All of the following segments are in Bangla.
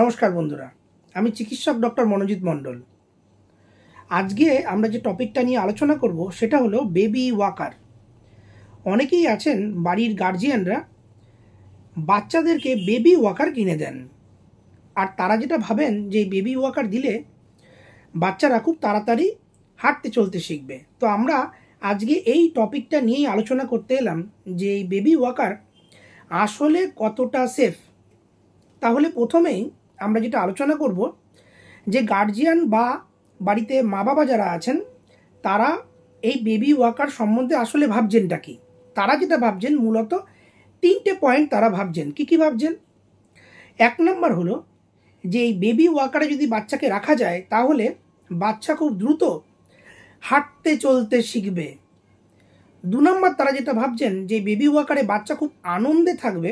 নমস্কার বন্ধুরা, আমি চিকিৎসক ডক্টর মনোজিৎ মণ্ডল। আজকে আমরা যে টপিকটা নিয়ে আলোচনা করব সেটা হলো বেবি ওয়াকার। অনেকেই আছেন বাড়ির গার্জিয়ানরা বাচ্চাদেরকে বেবি ওয়াকার কিনে দেন, আর তারা যেটা ভাবেন যে বেবি ওয়াকার দিলে বাচ্চারা খুব তাড়াতাড়ি হাঁটতে চলতে শিখবে। তো আমরা আজকে এই টপিকটা নিয়েই আলোচনা করতে এলাম যে এই বেবি ওয়াকার আসলে কতটা সেফ। তাহলে প্রথমেই আমরা যেটা আলোচনা করব যে গার্জিয়ান বা বাড়িতে মা বাবা যারা আছেন তারা এই বেবি ওয়াকার সম্বন্ধে আসলে ভাবছেনটা কি। তারা যেটা ভাবছেন মূলত তিনটে পয়েন্ট তারা ভাবছেন। কি ভাবছেন? এক নম্বর হলো যে এই বেবি ওয়াকারে যদি বাচ্চাকে রাখা যায় তাহলে বাচ্চা খুব দ্রুত হাঁটতে চলতে শিখবে। দু নম্বর তারা যেটা ভাবছেন যে বেবি ওয়াকারে বাচ্চা খুব আনন্দে থাকবে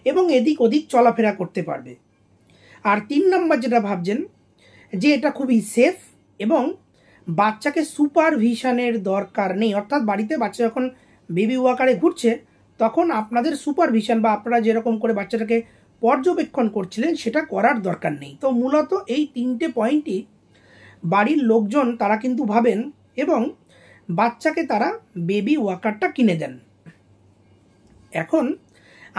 এবং এদিক ওদিক চলাফেরা করতে পারবে। আর তিন নম্বর যেটা ভাবছেন যে এটা খুবই সেফ এবং বাচ্চাকে সুপারভিশনের দরকার নেই। অর্থাৎ বাড়িতে বাচ্চা যখন বেবি ওয়াকারে ঘুরছে তখন আপনাদের সুপারভিশন বা আপনারা যেরকম করে বাচ্চাটাকে পর্যবেক্ষণ করছিলেন সেটা করার দরকার নেই। তো মূলত এই তিনটে পয়েন্টই বাড়ির লোকজন তারা কিন্তু ভাবেন এবং বাচ্চাকে তারা বেবি ওয়াকারটা কিনে দেন। এখন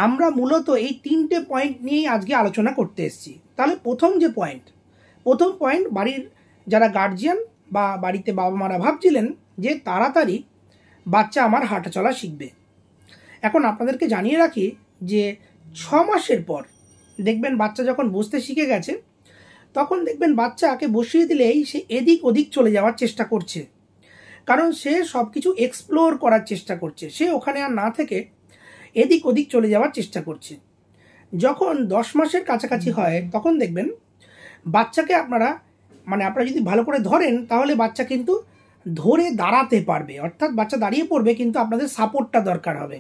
আমরা মূলত এই তিনটে পয়েন্ট নিয়েই আজকে আলোচনা করতে এসেছি। তাহলে প্রথম পয়েন্ট বাড়ির যারা গার্জিয়ান বা বাড়িতে বাবা মারা ভাবছিলেন যে তাড়াতাড়ি বাচ্চা আমার হাঁটা চলা শিখবে। এখন আপনাদেরকে জানিয়ে রাখি যে 6 মাসের পর দেখবেন বাচ্চা যখন বসতে শিখে গেছে তখন দেখবেন বাচ্চাকে বসিয়ে দিলেই সে এদিক ওদিক চলে যাওয়ার চেষ্টা করছে, কারণ সে সব কিছু এক্সপ্লোর করার চেষ্টা করছে। সে ওখানে আর না থেকে এদিক ওদিক চলে যাওয়ার চেষ্টা করছে। যখন 10 মাসের কাছাকাছি হয় তখন দেখবেন বাচ্চাকে আপনারা যদি ভালো করে ধরেন তাহলে বাচ্চা কিন্তু ধরে দাঁড়াতে পারবে, অর্থাৎ বাচ্চা দাঁড়িয়ে পড়বে, কিন্তু আপনাদের সাপোর্টটা দরকার হবে।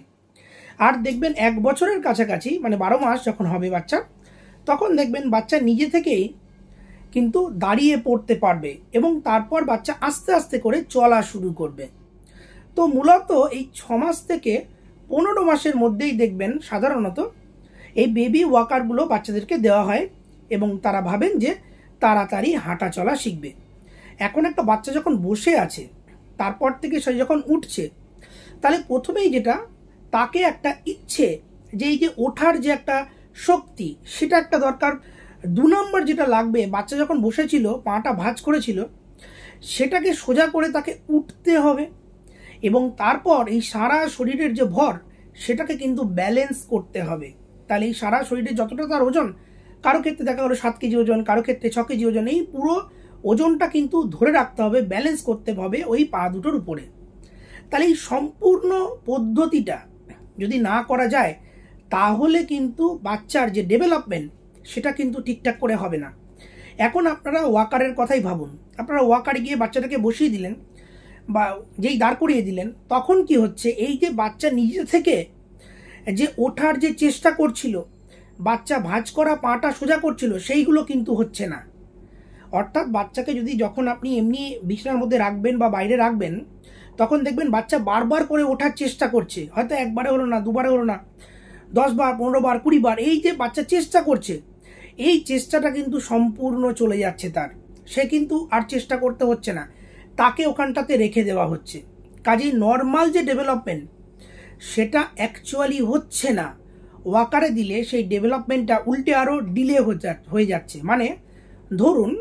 আর দেখবেন 1 বছরের কাছাকাছি 12 মাস যখন হবে বাচ্চা তখন দেখবেন বাচ্চা নিজে থেকেই কিন্তু দাঁড়িয়ে পড়তে পারবে এবং তারপর বাচ্চা আস্তে আস্তে করে চলা শুরু করবে। তো মূলত এই 6 মাস থেকে 15 মাসের মধ্যেই দেখবেন সাধারণত এই বেবি ওয়াকারগুলো বাচ্চাদেরকে দেওয়া হয় এবং তারা ভাবেন যে তাড়াতাড়ি হাঁটা চলা শিখবে। এখন একটা বাচ্চা যখন বসে আছে তারপর থেকে সে যখন উঠছে তাহলে প্রথমেই যেটা তাকে একটা ইচ্ছে যে এই যে ওঠার যে একটা শক্তি সেটা একটা দরকার। 2 নম্বর যেটা লাগবে, বাচ্চা যখন বসেছিল পাটা ভাঁজ করেছিল সেটাকে সোজা করে তাকে উঠতে হবে এবং তারপর এই সারা শরীরের যে ভর সেটাকে কিন্তু ব্যালেন্স করতে হবে। তাহলে এই সারা শরীরের যতটা তার ওজন, কারো ক্ষেত্রে দেখা গেলো 7 কেজি ওজন, কারো ক্ষেত্রে 6 কেজি ওজন, এই পুরো ওজনটা কিন্তু ধরে রাখতে হবে, ব্যালেন্স করতে হবে ওই পা দুটোর উপরে। তাহলে এই সম্পূর্ণ পদ্ধতিটা যদি না করা যায় তাহলে কিন্তু বাচ্চার যে ডেভেলপমেন্ট সেটা কিন্তু ঠিকঠাক করে হবে না। এখন আপনারা ওয়াকারের কথাই ভাবুন। আপনারা ওয়াকারে গিয়ে বাচ্চাটাকে বসিয়ে দিলেন বা যেই দাঁড় করিয়ে দিলেন তখন কি হচ্ছে, এই যে বাচ্চা নিজে থেকে যে ওঠার যে চেষ্টা করছিল, বাচ্চা ভাঁজ করা পাটা সোজা করছিল, সেইগুলো কিন্তু হচ্ছে না। অর্থাৎ বাচ্চাকে যদি যখন আপনি এমনি বিছানার মধ্যে রাখবেন বা বাইরে রাখবেন তখন দেখবেন বাচ্চা বারবার করে ওঠার চেষ্টা করছে, হয়তো একবারে হলো না, দুবারে হলো না, 10 বার, 15 বার, 20 বার, এই যে বাচ্চা চেষ্টা করছে এই চেষ্টাটা কিন্তু সম্পূর্ণ চলে যাচ্ছে তার। সে কিন্তু আর চেষ্টা করতে হচ্ছে না, তাকে ওখানটাতে রেখে দেওয়া হচ্ছে। কাজেই নর্মাল যে ডেভেলপমেন্ট সেটা অ্যাকচুয়ালি হচ্ছে না। ওয়াকারে দিলে সেই ডেভেলপমেন্টটা উল্টে আরও ডিলে হয়ে যাচ্ছে। মানে ধরুন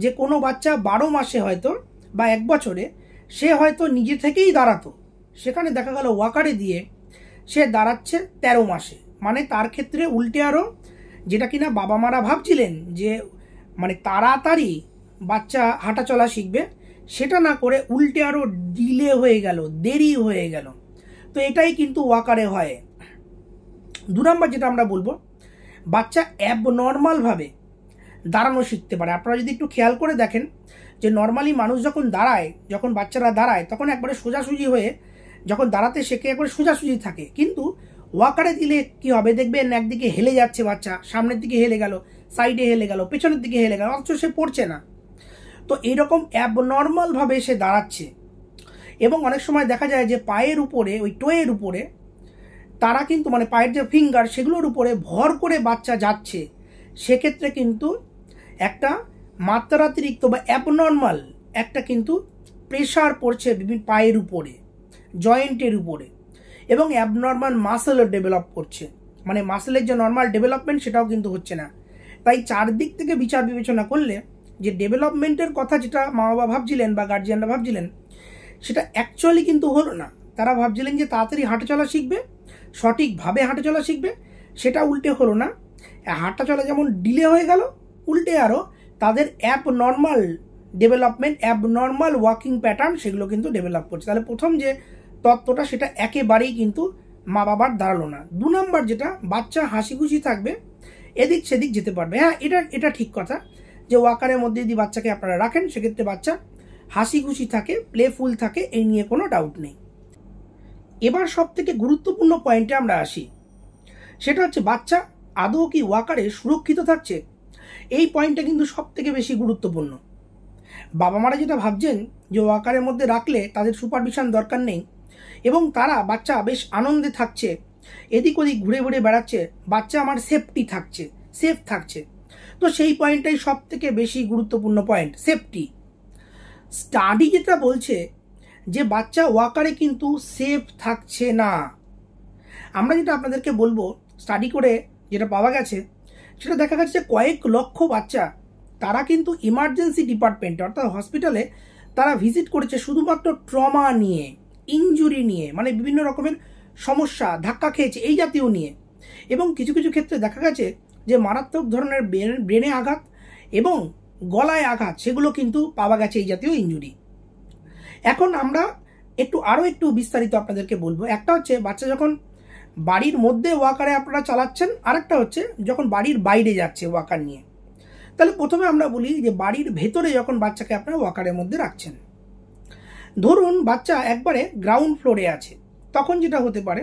যে কোনো বাচ্চা 12 মাসে হয়তো বা 1 বছরে সে হয়তো নিজে থেকেই দাঁড়াতো, সেখানে দেখা গেল ওয়াকারে দিয়ে সে দাঁড়াচ্ছে 13 মাসে। মানে তার ক্ষেত্রে উল্টে আরও যেটা কিনা বাবা মারা ভাবছিলেন যে তাড়াতাড়ি বাচ্চা হাঁটা চলা শিখবে, সেটা না করে উল্টে আরও ডিলে হয়ে গেল, দেরি হয়ে গেল। তো এটাই কিন্তু ওয়াকারে হয়। 2 নম্বর যেটা আমরা বলবো, বাচ্চা অ্যাবনর্মালভাবে দাঁড়ানো শিখতে পারে। আপনারা যদি একটু খেয়াল করে দেখেন যে নর্মালি মানুষ যখন বাচ্চারা দাঁড়ায় তখন একবারে সোজাসুজি হয়ে যখন দাঁড়াতে শেখে একবারে সোজাসুজি থাকে, কিন্তু ওয়াকারে দিলে কি হবে দেখবেন একদিকে হেলে যাচ্ছে বাচ্চা, সামনের দিকে হেলে গেল, সাইডে হেলে গেল, পেছনের দিকে হেলে গেল, অথচ সে পড়ছে না। তো এইরকম অ্যাবনর্মালভাবে সে দাঁড়াচ্ছে এবং অনেক সময় দেখা যায় যে পায়ের উপরে, ওই টোয়ের উপরে তারা কিন্তু পায়ের যে ফিঙ্গার সেগুলোর উপরে ভর করে বাচ্চা যাচ্ছে, সেক্ষেত্রে কিন্তু একটা মাত্রাতিরিক্ত বা অ্যাবনর্মাল একটা কিন্তু প্রেশার পড়ছে বিভিন্ন পায়ের উপরে, জয়েন্টের উপরে, এবং অ্যাবনর্মাল মাসেলও ডেভেলপ করছে, মানে মাসেলের যে নর্মাল ডেভেলপমেন্ট সেটাও কিন্তু হচ্ছে না। তাই চারদিক থেকে বিচার বিবেচনা করলে যে ডেভেলপমেন্টের কথা যেটা মা বাবা ভাবছিলেন বা গার্জিয়ানরা ভাবছিলেন, সেটা অ্যাকচুয়ালি কিন্তু হলো না। তারা ভাবছিলেন যে তাড়াতাড়ি হাঁটা চলা শিখবে, সঠিকভাবে হাঁটা চলা শিখবে, সেটা উল্টে হলো না। হাঁটা চলা যেমন ডিলে হয়ে গেল, উল্টে আরও তাদের abnormal development, abnormal walking pattern সেগুলো কিন্তু ডেভেলপ করছে। তাহলে প্রথম যে তত্ত্বটা সেটা একেবারেই কিন্তু মা বাবার দাঁড়ালো না। 2 নম্বর যেটা, বাচ্চা হাসি খুশি থাকবে, এদিক সেদিক যেতে পারবে। হ্যাঁ, এটা ঠিক কথা যে ওয়াকারের মধ্যে যদি বাচ্চাকে আপনারা রাখেন সেক্ষেত্রে বাচ্চা হাসি খুশি থাকে, প্লেফুল থাকে, এই নিয়ে কোনো ডাউট নেই। এবার সব থেকে গুরুত্বপূর্ণ পয়েন্টে আমরা আসি, সেটা হচ্ছে বাচ্চা আদৌ কি ওয়াকারে সুরক্ষিত থাকছে। এই পয়েন্টটা কিন্তু সব থেকে বেশি গুরুত্বপূর্ণ। বাবা মারা যেটা ভাবছেন যে ওয়াকারের মধ্যে রাখলে তাদের সুপারভিশন দরকার নেই এবং তারা বাচ্চা বেশ আনন্দে থাকছে, এদিক ওদিক ঘুরে ঘুরে বেড়াচ্ছে, বাচ্চা আমার সেফটি থাকছে, সেফ থাকছে, তো সেই পয়েন্টটাই সব থেকে বেশি গুরুত্বপূর্ণ পয়েন্ট, সেফটি। স্টাডি যেটা বলছে যে বাচ্চা ওয়াকারে কিন্তু সেফ থাকছে না। আমরা যেটা আপনাদেরকে বলবো, স্টাডি করে যেটা পাওয়া গেছে সেটা দেখা গেছে যে কয়েক লক্ষ বাচ্চা তারা কিন্তু ইমার্জেন্সি ডিপার্টমেন্টে অর্থাৎ হসপিটালে তারা ভিজিট করেছে শুধুমাত্র ট্রমা নিয়ে, ইনজুরি নিয়ে, মানে বিভিন্ন রকমের সমস্যা, ধাক্কা খেয়েছে এই জাতীয় নিয়ে। এবং কিছু কিছু ক্ষেত্রে দেখা গেছে যে মারাত্মক ধরনের ব্রেনে আঘাত এবং গলায় আঘাত সেগুলো কিন্তু পাওয়া গেছে এই জাতীয় ইনজুরি। এখন আমরা আরও একটু বিস্তারিত আপনাদেরকে বলবো। একটা হচ্ছে বাচ্চা যখন বাড়ির মধ্যে ওয়াকারে আপনারা চালাচ্ছেন, আরেকটা হচ্ছে যখন বাড়ির বাইরে যাচ্ছে ওয়াকার নিয়ে। তাহলে প্রথমে আমরা বলি যে বাড়ির ভেতরে যখন বাচ্চাকে আপনারা ওয়াকারের মধ্যে রাখছেন, ধরুন বাচ্চা একবারে গ্রাউন্ড ফ্লোরে আছে, তখন যেটা হতে পারে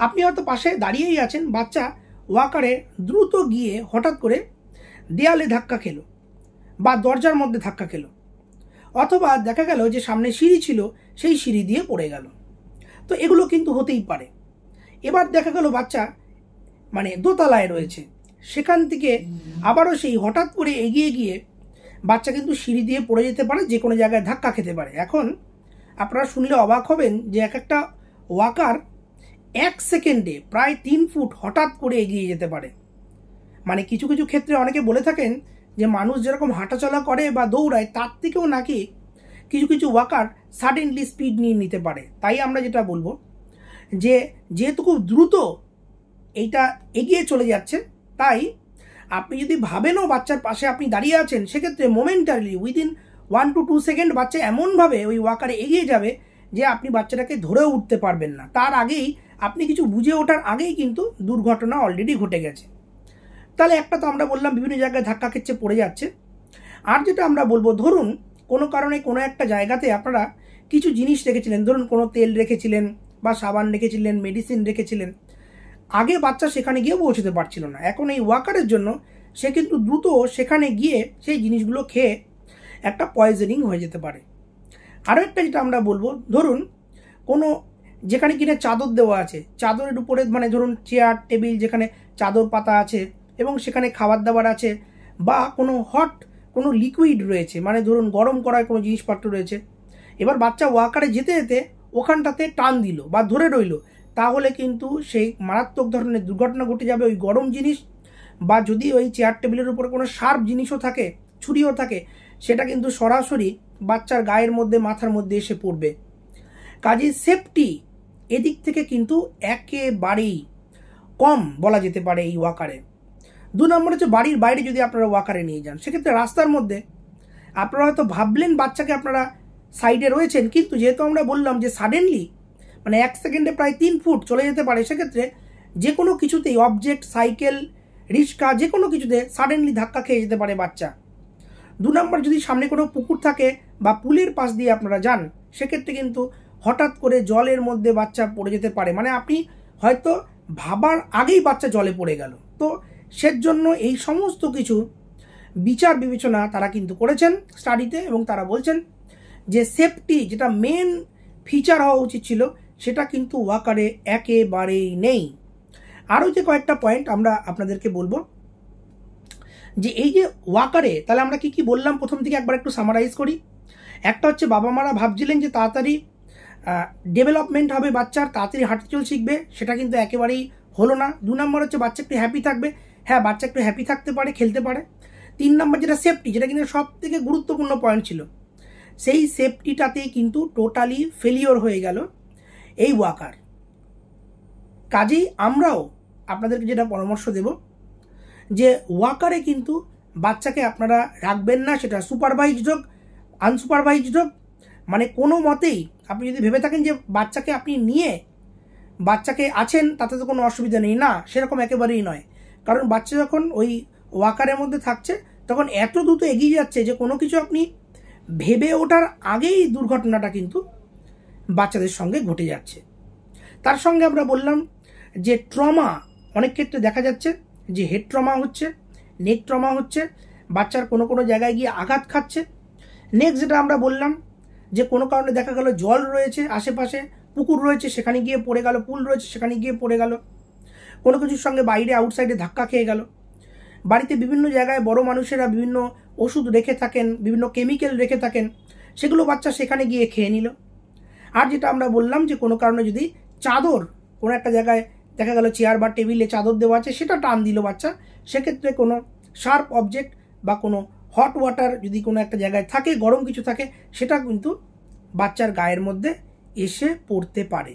আপনি হয়তো পাশে দাঁড়িয়েই আছেন, বাচ্চা ওয়াকারে দ্রুত গিয়ে হঠাৎ করে দেয়ালে ধাক্কা খেলো বা দরজার মধ্যে ধাক্কা খেলো, অথবা দেখা গেল যে সামনে সিঁড়ি ছিল সেই সিঁড়ি দিয়ে পড়ে গেল। তো এগুলো কিন্তু হতেই পারে। এবার দেখা গেল বাচ্চা মানে দোতলায় রয়েছে, সেখান থেকে আবারও সেই হঠাৎ করে এগিয়ে গিয়ে বাচ্চা কিন্তু সিঁড়ি দিয়ে পড়ে যেতে পারে, যে কোনো জায়গায় ধাক্কা খেতে পারে। এখন আপনারা শুনলে অবাক হবেন যে এক একটা ওয়াকার 1 সেকেন্ডে প্রায় 3 ফুট হঠাৎ করে এগিয়ে যেতে পারে। মানে কিছু কিছু ক্ষেত্রে অনেকে বলে থাকেন যে মানুষ যেরকম হাঁটাচলা করে বা দৌড়ায় তার থেকেও নাকি কিছু কিছু ওয়াকার সাডেনলি স্পিড নিয়ে নিতে পারে। তাই আমরা যেটা বলবো যে যেহেতু খুব দ্রুত এইটা এগিয়ে চলে যাচ্ছে, তাই আপনি যদি ভাবেনও বাচ্চার পাশে আপনি দাঁড়িয়ে আছেন, সেক্ষেত্রে মোমেন্টারিলি উইদিন 1 to 2 সেকেন্ড বাচ্চা এমনভাবে ওই ওয়াকারে এগিয়ে যাবে যে আপনি বাচ্চাটাকে ধরেও উঠতে পারবেন না। তার আগেই আপনি কিছু বুঝে ওঠার আগেই কিন্তু দুর্ঘটনা অলরেডি ঘটে গেছে। তাহলে একটা তো আমরা বললাম বিভিন্ন জায়গায় ধাক্কা খেচ্ছে, পড়ে যাচ্ছে। আর যেটা আমরা বলবো, ধরুন কোনো কারণে কোনো একটা জায়গাতে আপনারা কিছু জিনিস রেখেছিলেন, ধরুন কোনো তেল রেখেছিলেন বা সাবান রেখেছিলেন, মেডিসিন রেখেছিলেন, আগে বাচ্চা সেখানে গিয়ে পৌঁছতে পারছিল না, এখন এই ওয়াকারের জন্য সে কিন্তু দ্রুত সেখানে গিয়ে সেই জিনিসগুলো খেয়ে একটা পয়জনিং হয়ে যেতে পারে। আরও একটা যেটা আমরা বলবো, ধরুন কোনো যেখানে কিনা চাদর দেওয়া আছে, চাদরের উপরে মানে ধরুন চেয়ার টেবিল যেখানে চাদর পাতা আছে এবং সেখানে খাবার দাবার আছে, বা কোনো লিকুইড রয়েছে, মানে ধরুন গরম করার কোনো জিনিসপত্র রয়েছে, এবার বাচ্চা ওয়াকারে যেতে যেতে ওখানটাতে টান দিল বা ধরে রইল, তাহলে কিন্তু সেই মারাত্মক ধরনের দুর্ঘটনা ঘটে যাবে। ওই গরম জিনিস বা যদি ওই চেয়ার টেবিলের উপরে কোনো শার্প জিনিসও থাকে, ছুরিও থাকে, সেটা কিন্তু সরাসরি বাচ্চার গায়ের মধ্যে, মাথার মধ্যে এসে পড়বে। কাজেই সেফটি এদিক থেকে কিন্তু একেবারেই কম বলা যেতে পারে এই ওয়াকারে। 2 নম্বর হচ্ছে বাড়ির বাইরে যদি আপনারা ওয়াকারে নিয়ে যান, সেক্ষেত্রে রাস্তার মধ্যে আপনারা হয়তো ভাবলেন বাচ্চাকে আপনারা সাইডে রয়েছেন, কিন্তু যেহেতু আমরা বললাম যে সাডেনলি মানে 1 সেকেন্ডে প্রায় 3 ফুট চলে যেতে পারে, সেক্ষেত্রে যে কোনো কিছুতেই অবজেক্ট, সাইকেল, রিক্সা, যে কোনো কিছুতে সাডেনলি ধাক্কা খেয়ে যেতে পারে বাচ্চা। 2 নম্বর যদি সামনে কোনো পুকুর থাকে বা পুলের পাশ দিয়ে আপনারা যান, সেক্ষেত্রে কিন্তু হঠাৎ করে জলের মধ্যে বাচ্চা পড়ে যেতে পারে, মানে আপনি হয়তো ভাবার আগেই বাচ্চা জলে পড়ে গেল। তো সেজন্য এই সমস্ত কিছু বিচার বিবেচনা তারা কিন্তু করেছেন স্টাডিতে, এবং তারা বলছেন যে সেফটি যেটা মেন ফিচার হওয়া উচিত ছিল সেটা কিন্তু ওয়াকারে একেবারেই নেই। আরও যে কয়েকটা পয়েন্ট আমরা আপনাদেরকে বলবো, যে এই যে ওয়াকারে তাহলে আমরা কি কি বললাম প্রথম থেকে একবার একটু সামারাইজ করি। একটা হচ্ছে বাবা মারা ভাবছিলেন যে তাড়াতাড়ি ডেভেলপমেন্ট হবে বাচ্চার, তাড়াতাড়ি হাঁটতে চল শিখবে, সেটা কিন্তু একেবারেই হলো না। 2 নম্বর হচ্ছে বাচ্চা একটু হ্যাপি থাকবে, হ্যাঁ বাচ্চা একটু হ্যাপি থাকতে পারে, খেলতে পারে। 3 নম্বর যেটা সেফটি, যেটা কিন্তু সব থেকে গুরুত্বপূর্ণ পয়েন্ট ছিল, সেই সেফটিটাতেই কিন্তু টোটালি ফেলিওর হয়ে গেল এই ওয়াকার। কাজেই আমরাও আপনাদেরকে যেটা পরামর্শ দেব যে ওয়াকারে কিন্তু বাচ্চাকে আপনারা রাখবেন না, সেটা সুপারভাইজড হোক আনসুপারভাইজড হোক, মানে কোনো মতেই আপনি যদি ভেবে থাকেন যে বাচ্চাকে আপনি নিয়ে বাচ্চাকে আছেন তাতে তো কোনো অসুবিধা নেই, না সেরকম একেবারেই নয়। কারণ বাচ্চা যখন ওই ওয়াকারের মধ্যে থাকছে তখন এত দ্রুত এগিয়ে যাচ্ছে যে কোনো কিছু আপনি ভেবে ওঠার আগেই দুর্ঘটনাটা কিন্তু বাচ্চাদের সঙ্গে ঘটে যাচ্ছে। তার সঙ্গে আমরা বললাম যে ট্রমা, অনেক ক্ষেত্রে দেখা যাচ্ছে যে হেড ট্রমা হচ্ছে, নেক ট্রমা হচ্ছে, বাচ্চার কোনো কোনো জায়গায় গিয়ে আঘাত খাচ্ছে। নেক্সট যেটা আমরা বললাম যে কোনো কারণে দেখা গেল জল রয়েছে আশেপাশে, পুকুর রয়েছে সেখানে গিয়ে পড়ে গেল, পুল রয়েছে সেখানে গিয়ে পড়ে গেল, কোনো কিছুর সঙ্গে বাইরে আউটসাইডে ধাক্কা খেয়ে গেল। বাড়িতে বিভিন্ন জায়গায় বড় মানুষেরা বিভিন্ন ওষুধ রেখে থাকেন, বিভিন্ন কেমিক্যাল রেখে থাকেন, সেগুলো বাচ্চা সেখানে গিয়ে খেয়ে নিল। আর যেটা আমরা বললাম যে কোনো কারণে যদি চাদর, কোনো একটা জায়গায় দেখা গেল চেয়ার বা টেবিলে চাদর দেওয়া আছে সেটা টান দিল বাচ্চা, সেক্ষেত্রে কোনো শার্প অবজেক্ট বা কোনো হট ওয়াটার যদি কোনো একটা জায়গায় থাকে, গরম কিছু থাকে, সেটা কিন্তু বাচ্চার গায়ের মধ্যে এসে পড়তে পারে।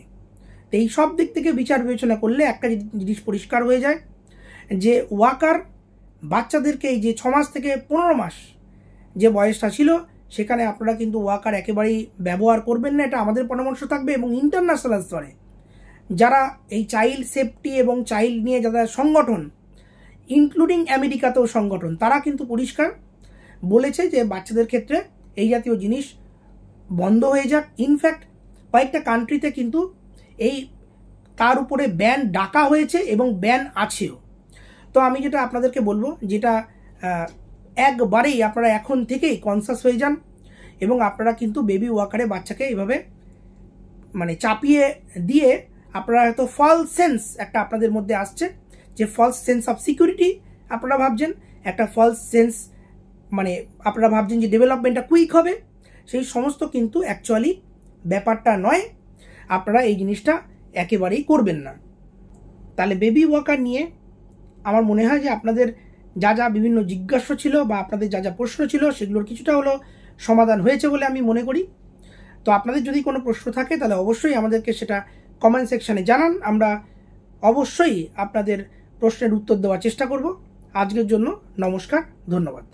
তো এই সব দিক থেকে বিচার বিবেচনা করলে একটা জিনিস পরিষ্কার হয়ে যায় যে ওয়াকার বাচ্চাদেরকে এই যে 6 মাস থেকে 15 মাস যে বয়সটা ছিল সেখানে আপনারা কিন্তু ওয়াকার একেবারেই ব্যবহার করবেন না, এটা আমাদের পরামর্শ থাকবে। এবং ইন্টারন্যাশনাল স্তরে যারা এই চাইল্ড সেফটি এবং চাইল্ড নিয়ে যারা সংগঠন, ইনক্লুডিং আমেরিকাতেও সংগঠন, তারা কিন্তু পরিষ্কার বলেছে যে বাচ্চাদের ক্ষেত্রে এই জাতীয় জিনিস বন্ধ হয়ে যাক। ইনফ্যাক্ট কয়েকটা কান্ট্রিতে কিন্তু এই তার উপরে ব্যান ডাকা হয়েছে এবং ব্যান আছেও। তো আমি যেটা আপনাদেরকে বলবো, যেটা একবারেই আপনারা এখন থেকেই কনসাস হয়ে যান এবং আপনারা কিন্তু বেবি ওয়াকারে বাচ্চাকে এইভাবে মানে চাপিয়ে দিয়ে আপনারা হয়তো ফলস সেন্স একটা আপনাদের মধ্যে আসছে, যে ফলস সেন্স অফ সিকিউরিটি আপনারা ভাবছেন, একটা ফলস সেন্স মানে আপনারা ভাবছেন যে ডেভেলপমেন্টটা কুইক হবে, সেই সমস্ত কিন্তু অ্যাকচুয়ালি ব্যাপারটা নয়। আপনারা এই জিনিসটা একেবারেই করবেন না। তাহলে বেবি ওয়াকার নিয়ে আমার মনে হয় যে আপনাদের যা যা বিভিন্ন জিজ্ঞাসা ছিল বা আপনাদের যা যা প্রশ্ন ছিল সেগুলোর কিছুটা হলো সমাধান হয়েছে বলে আমি মনে করি। তো আপনাদের যদি কোনো প্রশ্ন থাকে তাহলে অবশ্যই আমাদেরকে সেটা কমেন্ট সেকশানে জানান, আমরা অবশ্যই আপনাদের প্রশ্নের উত্তর দেওয়ার চেষ্টা করব। আজকের জন্য নমস্কার, ধন্যবাদ।